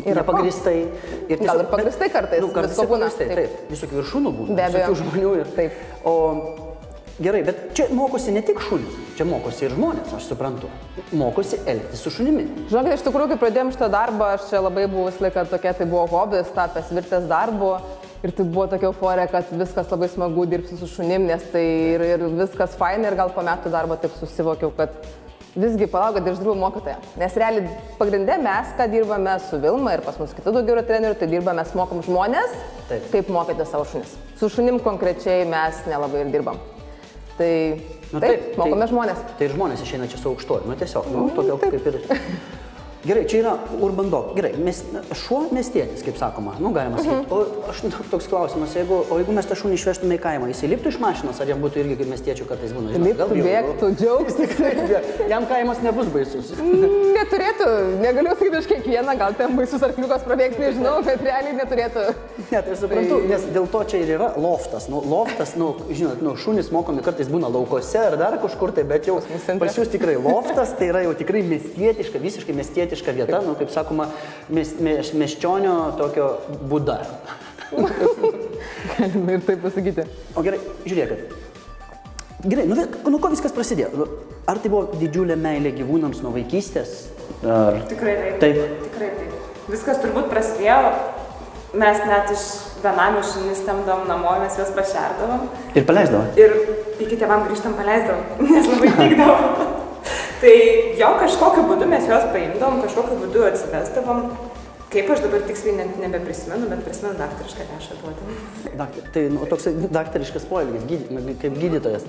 nepagristai. Gal ir pagristai kartais, visko būna. Taip, visokių ir šunų būna, visokių žmonių. Taip. Gerai, bet čia mokosi ne tik šunys, čia mokosi ir žmonės, aš suprantu. Mokosi elgtis su šunimi. Žinokit, iš tikrųjų, kai pradėjom šitą darbą, aš čia labai buvau visą laiką tokia, tai buvo hobis, tapęs virtęs darbu. Ir tai buvo tokia euforija, kad viskas labai smagu dirbti su šunim, nes tai ir viskas faina ir gal po metų darbo taip susivokiau, kad visgi palauk, kad aš dirbu mokytoja. Nes realiai pagrindė mes, ką dirbame su Vilma ir pas mus kitų daugiau yra trenerių, tai dirbame, mes mokom žmonės, kaip mokyti savo šunis. Su šunim konkrečiai mes nelabai ir dirbam. Tai taip, mokome žmonės. Tai ir žmonės išeina čia su aukštuoju, tiesiog, tokio kaip ir... Gerai, čia yra Urban Dog. Gerai, šuo miestietis, kaip sakoma, galima sakyti. O aš toks klausimas, jeigu mes tą šunį išvežtume į kaimą, jis liptų iš mašinos, ar jam būtų irgi kaip miestiečių kartais būna? Liptų, bėgtų, džiaugstųsi. Jam kaimas nebus baisus. Neturėtų, negaliu sakyti iš kiekvieną, gal ten baisus arkliukas prabėgs, nežinau, bet realiai neturėtų. Ne, tai aš suprantu, nes dėl to čia ir yra loftas. Loftas, žinot, šunys mokomi kartais būna laukose ar dar kažkur tai, bet jau pas jūs tikrai loftas, tai yra jau tikrai miestietiška, visiškai miestietiška vieta, kaip sakoma, miesčionio tokio būda. Galima ir taip pasakyti. O gerai, žiūrėkit. Gerai, nuo ko viskas prasidėjo? Ar tai buvo didžiulė meilė gyvūnams nuo vaikystės? Tikrai taip. Tikrai taip. Viskas turbūt prasidėjo, mes net iš benamių šunis temdavom namo, mes juos pašerdavom. Ir paleisdavom? Ir iki tėvam grįžtam paleisdavom, nes labai pykdavom. Tai jo kažkokiu būdu mes juos paimdavom, kažkokiu būdu atsivesdavom. Kaip aš dabar tiksliai nebeprisimenu, bet prisimenu daktarišką dešą duodam. Tai toks daktariškas poelgis, kaip gydytojas.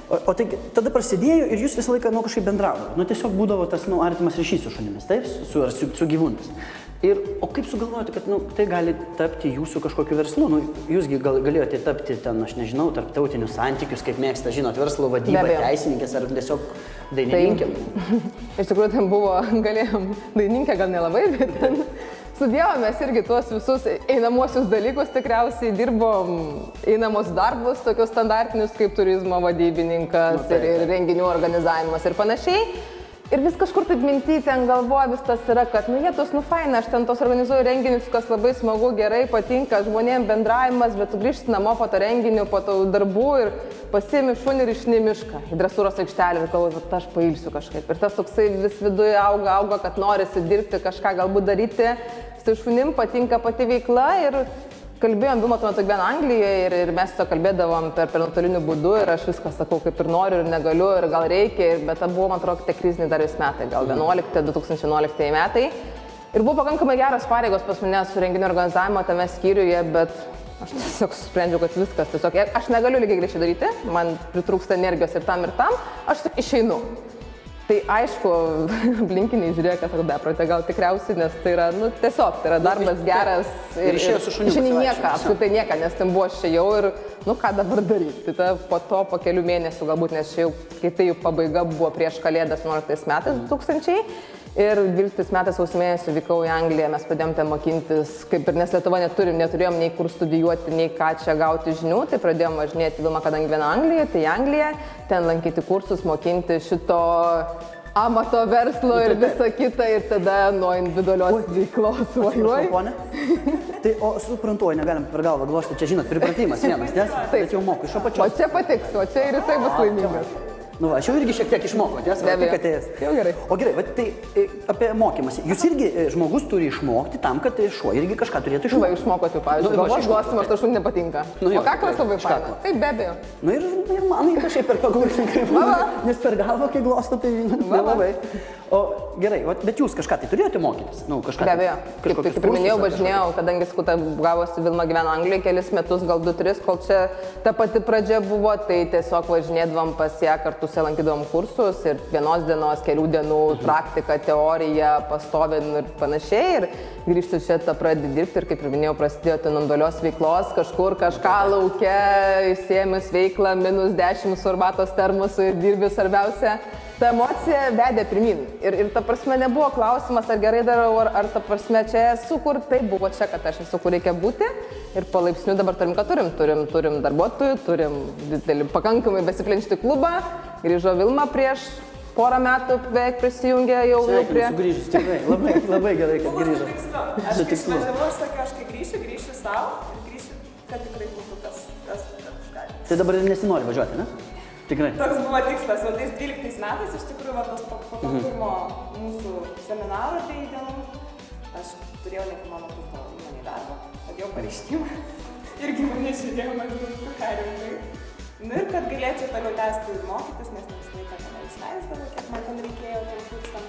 O tai tada prasidėjo ir jūs visą laiką kažkaip bendravote. Tiesiog būdavo tas artimas ryšys su šunimis, taip, su gyvūnais. O kaip sugalvojate, kad tai gali tapti jūsų kažkokiu verslu? Jūsgi galėjote tapti ten, aš nežinau, tarptautinius santykius, kaip mėgsta, žinot, verslo vadybą, teisininkės ar tiesiog dainininkė. Iš tikrųjų, ten buvo, galėjom dainininkė gal nelabai, bet ten studijavomės irgi tuos visus einamosius dalykus, tikriausiai dirbom einamus darbus, tokius standartinius kaip turizmo vadybininkas ir renginių organizavimas ir panašiai. Ir vis kažkur taip minty ten galvoja, vis tas yra, kad jėtus, faina, aš ten tos organizuoju renginius, kas labai smagu, gerai, patinka, žmonėm bendravimas, bet tu grįžti namo po to renginių, po to darbų ir pasiimi šunį ir išeini į mišką, į dresūros aikštelę ir galvoju, kad aš pailsiu kažkaip. Ir tas toksai vis viduje auga, kad norisi dirbti, kažką galbūt daryti, su šunim, patinka pati veikla ir kalbėjom, Vilma tuo metu gyveno Anglijoje ir mes to kalbėdavom per nuotoliniu būdu ir aš viską sakau, kaip ir noriu ir negaliu ir gal reikia, bet buvo, man atrodo, tie kriziniai dar vis metai, gal 2011 metai. Ir buvo pakankamai geros pareigos pas mane su renginio organizavimo tame skyriuje, bet aš tiesiog sprendžiau, kad viskas, tiesiog aš negaliu lygiai greičiai daryti, man pritrūksta energijos ir tam, aš išeinu. Tai aišku, aplinkiniai žiūrėjo, kas sako, beprotė, gal tikriausiai, nes tai yra, tiesiog, tai yra darbas geras ir išeini nieką, apskritai nieką, nes ten buvo aš čia jau ir, ką dabar daryti. Tai po to, po kelių mėnesių galbūt, nes čia jau, kai tai jų pabaiga buvo prieš Kalėdas 11 metais 2000 ir 12 metais sausio mėnesį vykau į Angliją, mes pradėjom ten mokintis, kaip ir nes Lietuva neturėjom nei kur studijuoti, nei ką čia gauti žinių, tai pradėjom važinėti, Vilma, kadangi gyvena Anglijoje, tai į Angliją, ten lankyti kursus, mokinti šito amato verslo ir visą kitą ir tada nuo individualios veiklos važiuoju. Tai, o suprantu, negalim per galvą glosti, čia žinot, pripratimas vienas, nes? Bet jau moku iš apačios. O čia patiks, o čia ir jisai bus laimingas. Aš jau irgi šiek tiek išmokau, tiesa, tik atėjęs. Jau gerai. O gerai, tai apie mokymąsi. Jūs irgi žmogus turi išmokti tam, kad šuo irgi kažką turėtų išmokti. Išmokot jau, pavyzdžiui, galvos glostymas, tai šuniui nepatinka. O kaklas labai faina. Taip, be abejo. Ir man kažkaip per pagursinkai, nes per galvą, kai glosto, tai nelabai. O gerai, bet jūs kažką tai turėjote mokytis? Be abejo. Kaip ir minėjau, važinėjau, kadangi skuta gavosi Vilma gyveno Anglijoje kelis metus, gal 2-3, kol čia ta pati pradžia buvo, tai tiesiog važinėdavom pas ją kartu, lankydavom kursus ir vienos dienos, kelių dienų praktika, teorija, pastovin ir panašiai. Ir grįžti čia tą pradedi dirbti ir, kaip ir minėjau, prasidėjo tai nuo veiklos, kažkur kažką lauke, įsėmus veiklą, -10 su arbatos termosu ir dirbi svarbiausia. Ta emocija vedė pirmin. Ir ta prasme nebuvo klausimas, ar gerai darau, ar ta prasme čia esu, kur tai buvo čia, kad aš esu, kur reikia būti. Ir palaipsniui dabar turim, ką turim darbuotojų, turim didelį pakankamai besiplenčiantį klubą. Grįžo Vilma prieš porą metų, beveik prisijungė jau prie... Sugrįžus, tikrai, labai gerai, kad grįžo. Aš kai smedžiavau, sakiau, aš kai grįšiu savo ir grįšiu, kad tikrai būtų tas kažką. Tai dabar ir nesinori važiuoti, ne? Tikrai. Toks buvo tikslas, o tais 12 metais iš tikrųjų po pirmo mūsų seminaro 2 dienų aš turėjau nekilnojamo turto įmonėj darbą, padėjau pareiškimą irgi mane žiūrėjau maždaug ką rimtai. Ir kad galėčiau toliau tęsti ir mokytis, nes visą laiką ten išleisdavo, kiek man ten reikėjo tiem kursam.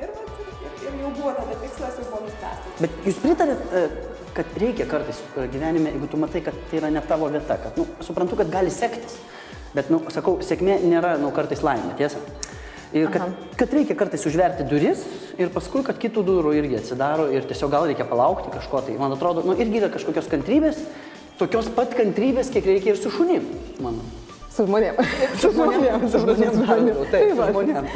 Ir jau buvo tada tikslas, jau buvo nuspręstas. Bet jūs pritarėt, kad reikia kartais gyvenime, jeigu tu matai, kad tai yra ne tavo vieta, kad, suprantu, kad gali sektis. Bet, sakau, sėkmė nėra, kartais laimė, tiesa. Ir kad reikia kartais užverti duris ir paskui, kad kitų durų irgi atsidaro ir tiesiog gal reikia palaukti kažko. Tai, man atrodo, irgi yra kažkokios kantrybės, tokios pat kantrybės, kiek reikia ir su šunim, manau. Su žmonėm. Su žmonėm. Taip, su žmonėm.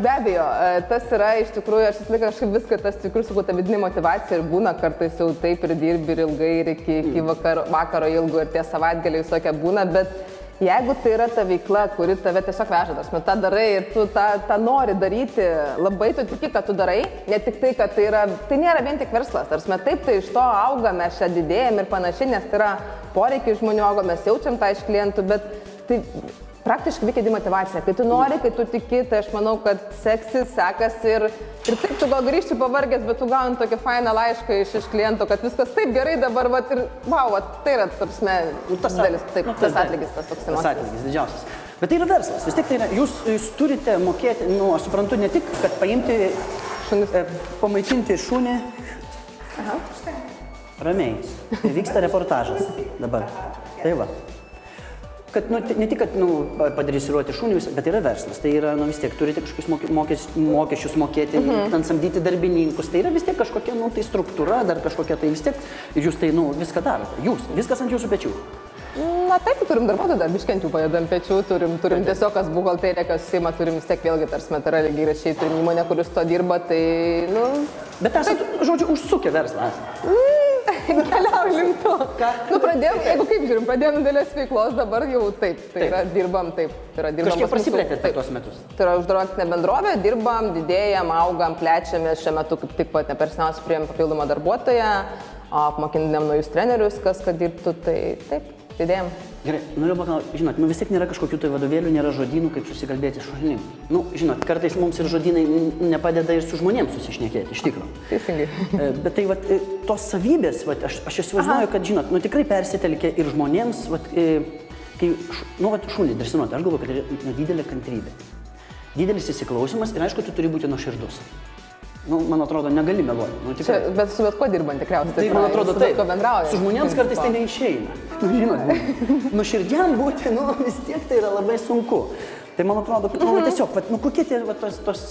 Be abejo, tas yra iš tikrųjų, aš visą laiką kažkaip viską, tas tikrųjų su ta vidinė motyvacija ir būna kartais jau taip ir dirbi ir ilgai ir iki vakaro ilgo ir tie savaitgaliai visokie būna, bet jeigu tai yra ta veikla, kuri tave tiesiog veža, tarsi tą darai ir tu tą nori daryti, labai tu tiki, kad tu darai, ne tik tai, kad tai nėra vien tik verslas, tarsi taip tai iš to auga, mes čia didėjam ir panašiai, nes tai yra poreikiai žmonių auga, mes jaučiam tą iš klientų, bet tai praktiškai veikia demotyvacija. Kai tu nori, kai tu tiki, tai aš manau, kad seksis, sekasi ir taip tu gal grįžti pavargęs, bet tu gauni tokį fainą laišką iš kliento, kad viskas taip gerai dabar, ir wow, tai yra, tarpsme, tas atlygis, tas toks emocijos. Tas atlygis didžiausias. Bet tai yra verslas, vis tiek tai yra, jūs turite mokėti, aš suprantu, ne tik, kad paimti, pamaitinti šunį. Ramiai. Vyksta reportažas dabar. Tai va. Kad, ne tik, kad padresiruoti šunį, bet yra verslas, tai yra, vis tiek turite kažkokius mokesčius mokėti, ten samdyti darbininkus, tai yra vis tiek kažkokia, tai struktūra, dar kažkokia, tai vis tiek, ir jūs tai, viską darote, viskas ant jūsų pečių. Na taip, turim darbuotojų dar biškenčių padedam pečių, turim tiesiog kas buhalterija, kas seima, turim vis tiek vėlgi tarsi yra lygiai rašiai, turim įmonę, kuris to dirba, tai, Bet esate, žodžiu, užsukę verslą. Keliauju link to. Pradėjom, jeigu kaip žiūrim, pradėjom didelės veiklos, dabar jau taip, tai yra dirbam taip. Kažkiek prasiplėtėt per tuos metus. Tai yra uždara akcinė bendrovė, dirbam, didėjam, augam, plečiamės, šiuo metu kaip tik pat neperseniausiai priėmėm papildomą darbuotoją, apmokindėm naujus trenerius, kas kad dirbtų, tai taip, didėjam. Gerai, noriu paklausti, žinot, vis tiek nėra kažkokių tai vadovėlių, nėra žodynų, kaip susikalbėti su šunim. Žinot, kartais mums ir žodynai nepadeda ir su žmonėms susišnekėti, iš tikrųjų. Teisingai. Bet tai tos savybės, aš įsivaizduoju, kad, žinot, tikrai persitelkia ir žmonėms, kai, šunį dresinuoti, aš galvoju, kad yra didelė kantrybė. Didelis įsiklausimas ir aišku, tu turi būti nuoširdus. Man atrodo, negali meluoti. Bet su bet ko dirbant tikriausiai. Tai man atrodo, taip. Su žmonėms kartais tai neišeina. Žinot, nuoširdžiam būti, vis tiek tai yra labai sunku. Tai man atrodo, tiesiog, kokie tie tos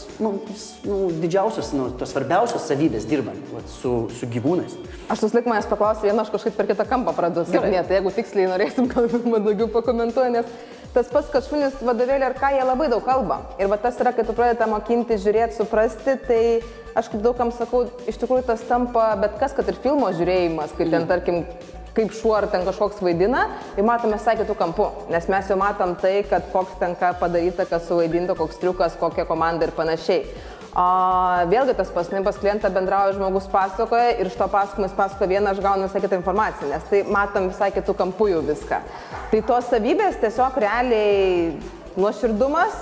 didžiausios, tos svarbiausios savybės dirbant su gyvūnais. Aš vis laik manęs paklausiu, aš kažkaip per kitą kampą pradedu sakinėti, tai jeigu tiksliai norėsim, gal man daugiau pakomentuoju, nes tas pats, kad šunys vadovėlį ar ką, jie labai daug kalba. Ir tas yra, kai tu pradedi mokinti, žiūrėti, suprasti, tai aš kaip daugam sakau, iš tikrųjų tas tampa bet kas, kad ir filmo žiūrėjimas, kai ten, tarkim, kaip šuo ar ten kažkoks vaidina, ir matome visai kitų kampų. Nes mes jau matom tai, kad koks ten ką padaryta, kas suvaidinta, koks triukas, kokia komanda ir panašiai. Vėlgi tas pas klientą bendrauja, žmogus pasakoja ir iš to pasakojimo jis pasakoja vieną, aš gaunu visai kitą informaciją, nes tai matom visai kitų kampų jau viską. Tai tos savybės tiesiog realiai nuoširdumas,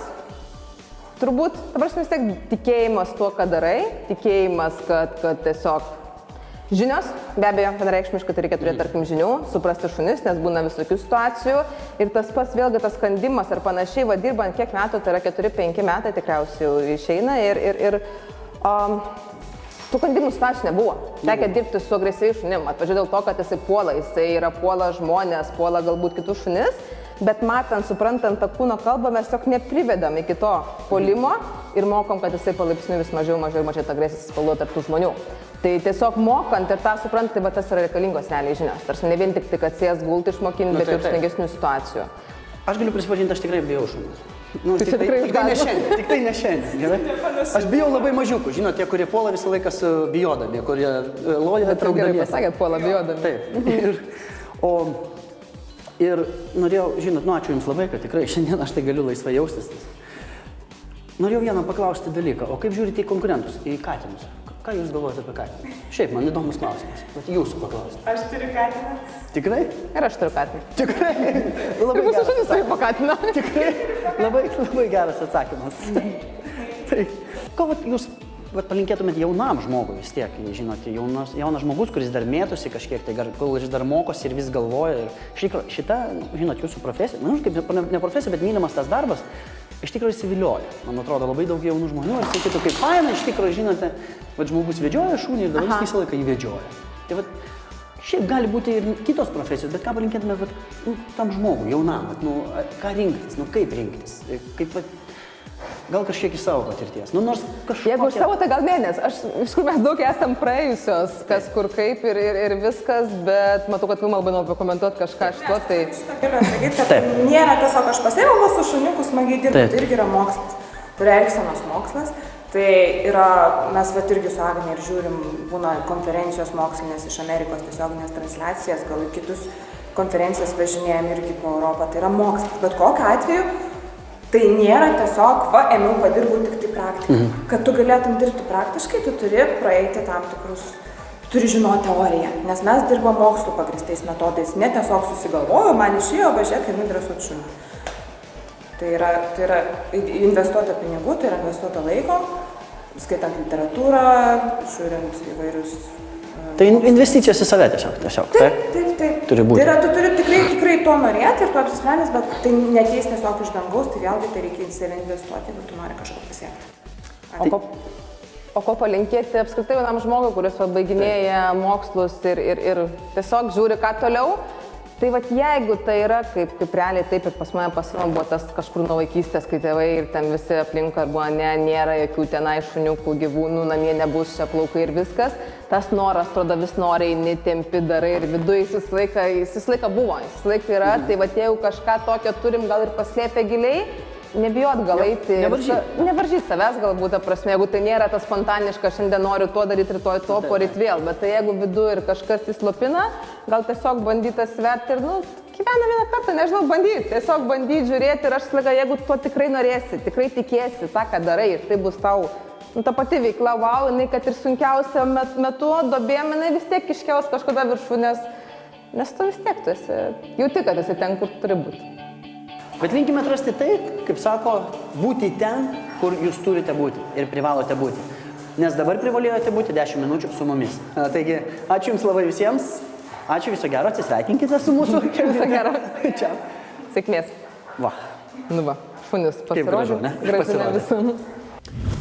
turbūt, vis tiek tikėjimas tuo, ką darai, tikėjimas, kad tiesiog žinios, be abejo, vienareikšmiškai tai reikia turėti, tarkim, žinių, suprasti šunis, nes būna visokių situacijų ir tas pats vėlgi tas kandimas ar panašiai, dirbant kiek metų, tai yra 4-5 metai tikriausiai jau išeina ir tų kandimų situacijų nebuvo. Tekia dirbti su agresyviais šunim, atvažiuoja dėl to, kad jisai puola žmonės, puola galbūt kitus šunis, bet matant, suprantant tą kūno kalbą, mes tiesiog neprivedam iki to puolimo ir mokom, kad jisai palaipsniui vis mažiau agresijos spaluoja tarp tų žmonių. Tai tiesiog mokant ir tą suprantant, tai tas yra reikalingos realiai žinios. Tarsi ne vien tik tai, kad sės gulti išmokinti, bet ir sniegesnių situacijų. Aš galiu prisipažinti, aš tikrai bijau šunis. Tik tai ne šiandien. Aš bijau labai mažiukų, žinot, tie, kurie puola visą laiką bijodami, kurie loja traukdami. Gerai pasakėt, puola bijodami. Taip. Ir norėjau, žinot, ačiū Jums labai, kad tikrai šiandien aš tai galiu laisvai jaustis. Norėjau vieną paklausti dalyką, o kaip žiūrite į konkurentus, į katinus? Ką Jūs galvojate apie katiną? Šiaip, man įdomus klausimas, bet Jūsų paklausti. Aš turiu katiną. Tikrai? Ir aš turiu katiną. Tikrai? Labai geras atsakymas. Turi po katiną. Tikrai? Labai geras atsakymas. Tai, ko Jūs palinkėtumėt jaunam žmogui vis tiek, žinote, jaunas žmogus, kuris dar mėtosi kažkiek, tai kuris dar mokosi ir vis galvoja. Ir šita, žinot, Jūsų profesija, kaip ne profesija, bet mylimas tas darbas, iš tikrųjų įsivilioja. Man atrodo, labai daug jaunų žmonių ir sakytų, kaip faina, iš tikrųjų, žinote, žmogus vedžioja šunį ir dabar jis visą laiką jį vedžioja. Tai šiaip gali būti ir kitos profesijos, bet ką palinkėtumėt tam žmogui, jaunam, ką rinktis, kaip rinktis, gal kažkiek iš savo patirties. Nors kažkokia... Jeigu iš savo, tai gal ne, nes iš kur mes daug esam praėjusios, kas kur kaip ir viskas, bet matau, kad Vilma labai nori pakomentuoti kažką iš to, tai... Šitą galiu sakyti, kad nėra tiesiog aš pasėmiau su šuniuku smagiai dirbti, tai irgi yra mokslas, tai yra elgsenos mokslas, tai yra, mes irgi su Agne ir žiūrim, būna konferencijos mokslinės iš Amerikos tiesioginės transliacijas, gal į kitus konferencijas važinėjom irgi po Europą, tai yra mokslas, bet kokiu atveju tai nėra tiesiog, ėmiau padirbau tik tai praktiką. Kad tu galėtum dirbti praktiškai, tu turi praeiti tam tikrus, turi žinoti teoriją, nes mes dirbam mokslu pagrįstais metodais, ne tiesiog susigalvojau, man išėjo, važiuok ir nudresuot šunį. Tai yra investuota pinigų, tai yra investuota laiko, skaitant literatūrą, žiūrint įvairius... Tai investicijos į save tiesiog. Taip. Turi būti. Tai yra, tu turi tikrai to norėti ir tu apsisprendęs, bet tai neteis tiesiog iš dangaus, tai vėlgi tai reikia į save investuoti, jeigu tu nori kažko pasiekti. O ko palinkėti apskritai vienam žmogui, kuris baiginėja mokslus ir tiesiog žiūri, ką toliau, tai jeigu tai yra, kaip realiai taip ir pas mane buvo tas kažkur nuo vaikystės, kai tėvai ir ten visi aplink buvo, nėra jokių tenai šuniukų, gyvūnų, namie nebus čia plaukai ir viskas, tas noras, atrodo, vis noriai, netempi darai ir viduje jis visą laiką buvo, jis visą laiką yra, tai jeigu kažką tokio turim gal ir paslėpę giliai, nebijot gal eiti, nevaržyti savęs galbūt, prasme, jeigu tai nėra tas spontaniška, šiandien noriu to daryti, rytoj to, poryt vėl, bet tai jeigu viduje ir kažkas įslopina, gal tiesiog bandyti sverti ir, gyvena vieną kartą, nežinau, bandyti, tiesiog bandyti žiūrėti ir aš slėga, jeigu to tikrai norėsi, tikrai tikėsi tą, ką darai ir tai bus tau, ta pati veikla, wow, jinai, kad ir sunkiausia metu, dobėm, jinai vis tiek iškels kažkada viršūnės. Nes tu vis tiek tu esi, jauti, kad esi ten, kur turi būti. Bet linkime atrasti tai, kaip sako, būti ten, kur jūs turite būti ir privalote būti. Nes dabar privalėjote būti 10 minučių su mumis. Taigi, ačiū Jums labai visiems. Ačiū, viso gero, atsisveikinkite su mūsų. Viso gero. Čia. Sėkmės. Va. Nu va, šunis Kaip gražu, pasirodė. ne? Gražina Pasirodė. visam.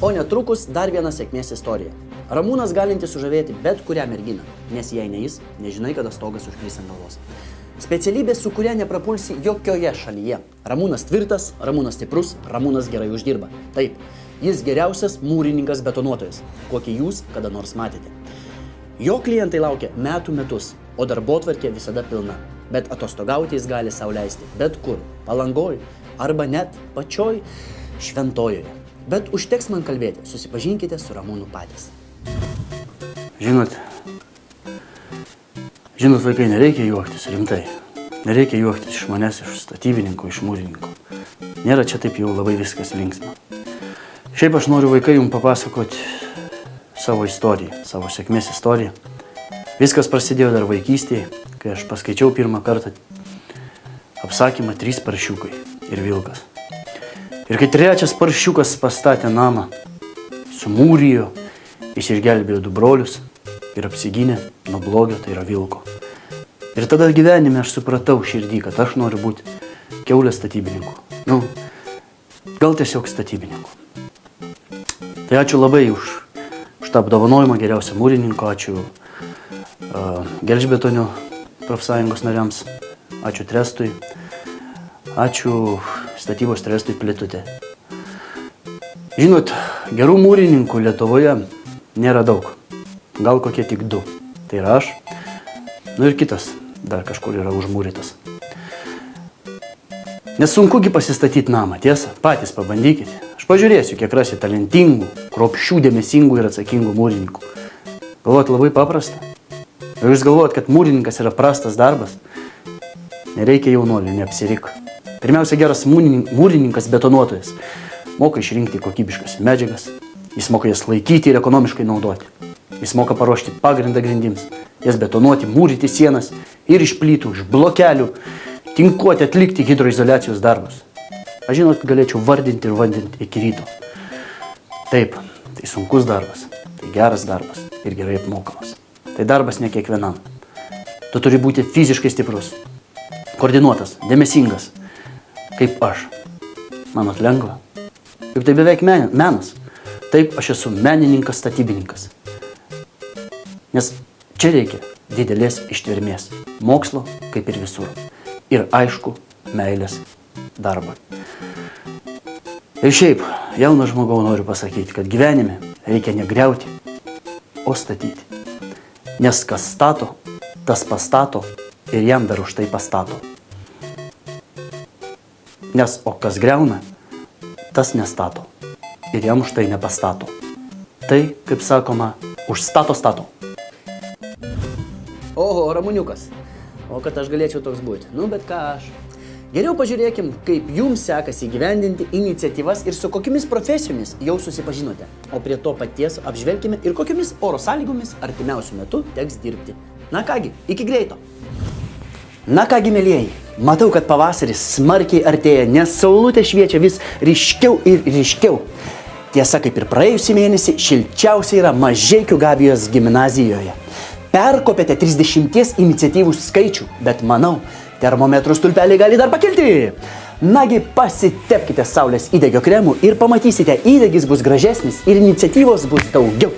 O netrukus dar viena sėkmės istorija. Ramūnas galinti sužavėti bet kurią merginą, nes jei ne jis, nežinai, kada stogas užkris ant galvos. Specialybė, su kuria neprapulsi jokioje šalyje. Ramūnas tvirtas, Ramūnas stiprus, Ramūnas gerai uždirba. Taip, jis geriausias mūrininkas betonuotojas, kokį jūs kada nors matėte. Jo klientai laukia metų metus, o darbotvarkė visada pilna. Bet atostogauti jis gali sau leisti bet kur, Palangoj arba net pačioj Šventojoje. Bet užteks man kalbėti, susipažinkite su Ramūnu patys. Žinot, vaikai, nereikia juoktis, rimtai. Nereikia juoktis iš manęs, iš statybininko, iš mūrininko. Nėra čia taip jau labai viskas linksma. Šiaip aš noriu, vaikai, jums papasakoti savo istoriją, savo sėkmės istoriją. Viskas prasidėjo dar vaikystėje, kai aš paskaičiau pirmą kartą apsakymą 3 paršiukai ir vilkas. Ir kai 3 paršiukas pastatė namą, sumūrijo, jis išgelbėjo 2 brolius ir apsigynė nuo blogio, tai yra vilko. Ir tada gyvenime aš supratau širdį, kad aš noriu būti kiaulės statybininku. Gal tiesiog statybininku. Tai ačiū labai už tą apdovanojimą geriausio mūrininko, ačiū Gelžbetonio profsąjungos nariams, ačiū Trestui, ačiū statybos Trestui Plitutė. Žinot, gerų mūrininkų Lietuvoje nėra daug, gal kokie tik 2. Tai yra aš, ir kitas dar kažkur yra užmūrytas. Nesunkugi pasistatyti namą, tiesa, patys pabandykite. Aš pažiūrėsiu, kiek rasi talentingų, kruopščių, dėmesingų ir atsakingų mūrininkų. Galvojat, labai paprasta? Ar jūs galvojat, kad mūrininkas yra prastas darbas? Nereikia jaunuolių, neapsirik. Pirmiausia, geras mūrininkas betonuotojas moka išrinkti kokybiškas medžiagas, jis moka jas laikyti ir ekonomiškai naudoti. Jis moka paruošti pagrindą grindims, jas betonuoti, mūryti sienas ir iš plytų, iš blokelių, tinkuoti, atlikti hidroizoliacijos darbus. Aš žinot, galėčiau vardinti ir vardinti iki ryto. Taip, tai sunkus darbas, tai geras darbas ir gerai apmokamas. Tai darbas ne kiekvienam. Tu turi būti fiziškai stiprus, koordinuotas, dėmesingas, kaip aš. Manot lengva? Juk tai beveik menas. Taip, aš esu menininkas, statybininkas. Nes čia reikia didelės ištvermės, mokslo kaip ir visur. Ir aišku, meilės darbą. Ir šiaip, jauno žmogau noriu pasakyti, kad gyvenime reikia negriauti, o statyti. Nes kas stato, tas pastato ir jam dar už tai pastato. Nes o kas griauna, tas nestato ir jam už tai nepastato. Tai, kaip sakoma, užstato stato. Oho, Ramūniukas. O kad aš galėčiau toks būti. Bet ką aš. Geriau pažiūrėkim, kaip jums sekasi įgyvendinti iniciatyvas ir su kokiamis profesijomis jau susipažinote. O prie to paties apžvelkime ir kokiamis oro sąlygomis artimiausiu metu teks dirbti. Na kągi, iki greito. Na kągi, mielieji, matau, kad pavasaris smarkiai artėja, nes saulutė šviečia vis ryškiau ir ryškiau. Tiesa, kaip ir praėjusį mėnesį, šilčiausia yra Mažeikių Gabijos gimnazijoje. Perkopėte 30 iniciatyvų skaičių, bet manau, termometrų stulpeliai gali dar pakilti. Nagi, pasitepkite saulės įdegio kremų ir pamatysite, įdegis bus gražesnis ir iniciatyvos bus daugiau.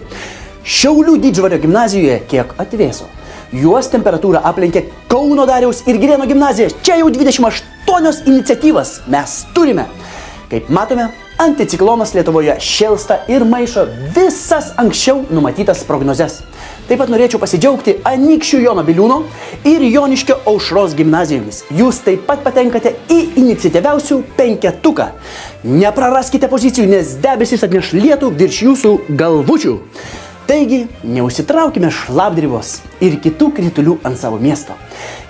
Šiaulių Didžvario gimnazijoje kiek atvėso. Juos temperatūra aplenkė Kauno Dariaus ir Girėno gimnazijas. Čia jau 28 iniciatyvas mes turime. Kaip matome, anticiklonas Lietuvoje šėlsta ir maišo visas anksčiau numatytas prognozes. Taip pat norėčiau pasidžiaugti Anykščių Jono Biliūno ir Joniškio Aušros gimnazijomis. Jūs taip pat patenkate į iniciatyviausių 5. Nepraraskite pozicijų, nes debesis atneš lietų virš jūsų galvučių. Taigi, neužsitraukime šlapdribos ir kitų kritulių ant savo miesto.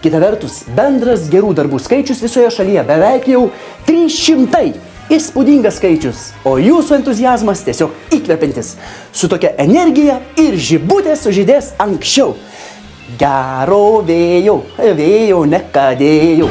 Kita vertus, bendras gerų darbų skaičius visoje šalyje beveik jau 300. Įspūdingas skaičius, o jūsų entuziazmas tiesiog įkvepiantis. Su tokia energija ir žibutės sužydės anksčiau. Gero vėjo, vėjo nekadėjo.